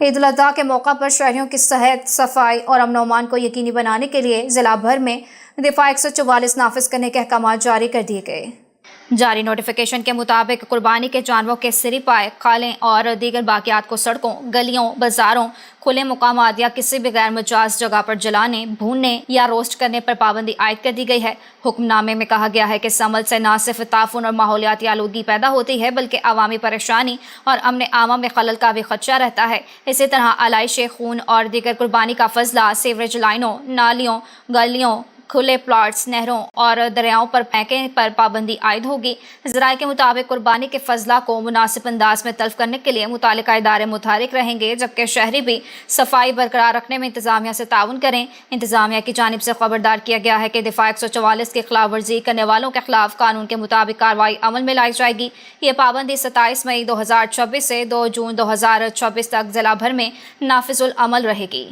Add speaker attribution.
Speaker 1: عید الاضحیٰ کے موقع پر شہریوں کی صحت، صفائی اور امن و امان کو یقینی بنانے کے لیے ضلع بھر میں دفاع 144 نافذ کرنے کے احکامات جاری کر دیے گئے۔ جاری نوٹیفیکیشن کے مطابق قربانی کے جانوروں کے سری پائے، کھالیں اور دیگر باقیات کو سڑکوں، گلیوں، بازاروں، کھلے مقامات یا کسی بھی غیر مجاز جگہ پر جلانے، بھوننے یا روسٹ کرنے پر پابندی عائد کر دی گئی ہے۔ حکم نامے میں کہا گیا ہے کہ اس عمل سے نہ صرف تعفن اور ماحولیاتی آلودگی پیدا ہوتی ہے بلکہ عوامی پریشانی اور امن عامہ میں خلل کا بھی خدشہ رہتا ہے۔ اسی طرح علائش خون اور دیگر قربانی کا فضلہ سیوریج لائنوں، نالیوں، گلیوں، کھلے پلاٹس، نہروں اور دریاؤں پر پھینکنے پر پابندی عائد ہوگی۔ ذرائع کے مطابق قربانی کے فضلہ کو مناسب انداز میں تلف کرنے کے لیے متعلقہ ادارے متحرک رہیں گے، جبکہ شہری بھی صفائی برقرار رکھنے میں انتظامیہ سے تعاون کریں۔ انتظامیہ کی جانب سے خبردار کیا گیا ہے کہ دفاع 144 کی خلاف ورزی کرنے والوں کے خلاف قانون کے مطابق کارروائی عمل میں لائی جائے گی۔ یہ پابندی 27 مئی 2026 سے 2 جون 2026 تک ضلع بھر میں نافذ العمل رہے گی۔